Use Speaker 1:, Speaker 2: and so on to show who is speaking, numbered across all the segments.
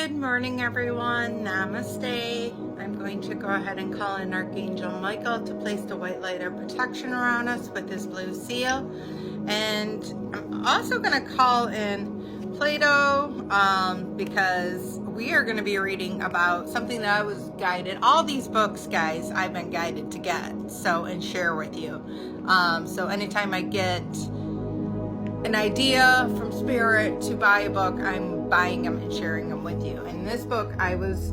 Speaker 1: Good morning, everyone. Namaste. I'm going to go ahead and call in Archangel Michael to place the white light of protection around us with his blue seal. And I'm also going to call in Plato because we are going to be reading about something that I was guided. All these books, guys, I've been guided to get and share with you. So anytime I get an idea from Spirit to buy a book, I'm buying them and sharing them with you. And this book I was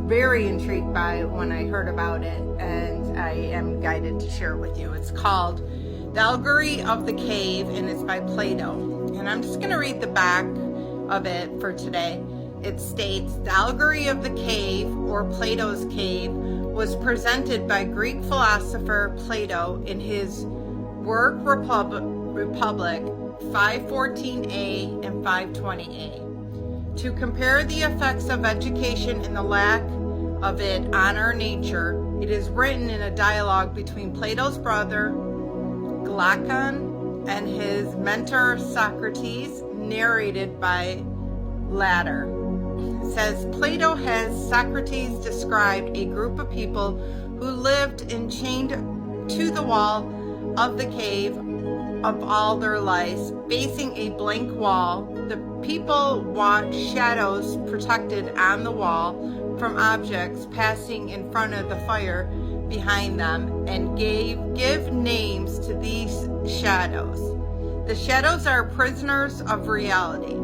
Speaker 1: very intrigued by when I heard about it, and I am guided to share with you. It's called The Allegory of the Cave, and it's by Plato. And I'm just going to read the back of it for today. It states, the Allegory of the Cave, or Plato's Cave, was presented by Greek philosopher Plato in his work Republic 514a and 520a. To compare the effects of education and the lack of it on our nature, it is written in a dialogue between Plato's brother Glaucon and his mentor Socrates, narrated by latter. It says, Plato has Socrates described a group of people who lived enchained to the wall of the cave of all their lives, facing a blank wall. The people watched shadows projected on the wall from objects passing in front of the fire behind them, and give names to these shadows. The shadows are prisoners of reality.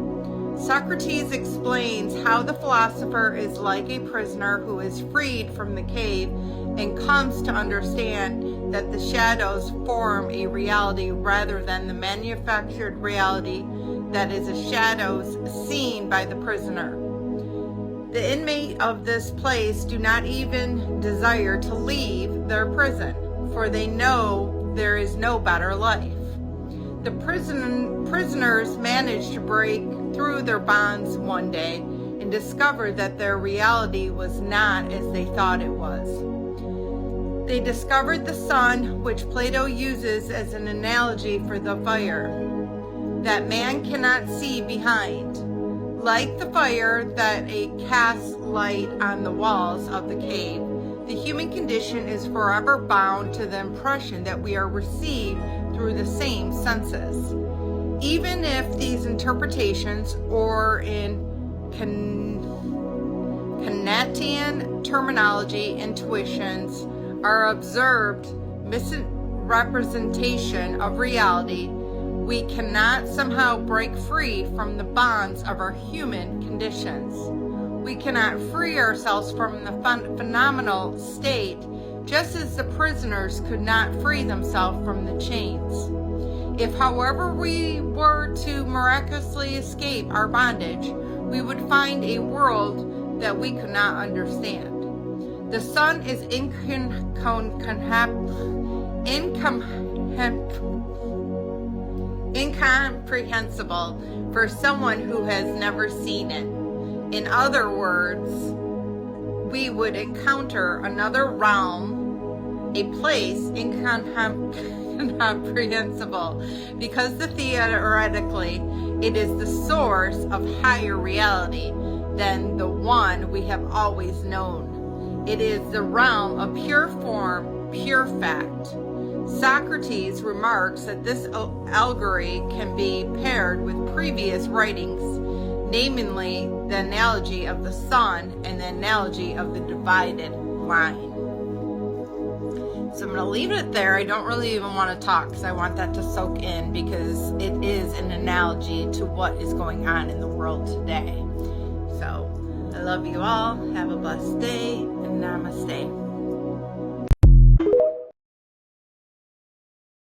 Speaker 1: Socrates explains how the philosopher is like a prisoner who is freed from the cave and comes to understand that the shadows form a reality rather than the manufactured reality that is a shadows seen by the prisoner. The inmate of this place do not even desire to leave their prison, for they know there is no better life. The prisoners manage to break through their bonds one day and discover that their reality was not as they thought it was. They discovered the sun, which Plato uses as an analogy for the fire, that man cannot see behind. Like the fire that casts light on the walls of the cave, the human condition is forever bound to the impression that we are received through the same senses. Even if these interpretations, or in Kantian terminology, intuitions, are observed misrepresentation of reality, we cannot somehow break free from the bonds of our human conditions. We cannot free ourselves from the phenomenal state, just as the prisoners could not free themselves from the chains. If, however, we were to miraculously escape our bondage, we would find a world that we could not understand. The sun is incomprehensible for someone who has never seen it. In other words, we would encounter another realm, a place incomprehensible, because theoretically it is the source of higher reality than the one we have always known. It is the realm of pure form, pure fact. Socrates remarks that this allegory can be paired with previous writings, namely the analogy of the sun and the analogy of the divided line. So I'm going to leave it there. I don't really even want to talk because I want that to soak in, because it is an analogy to what is going on in the world today. So I love you all. Have a blessed day, and namaste.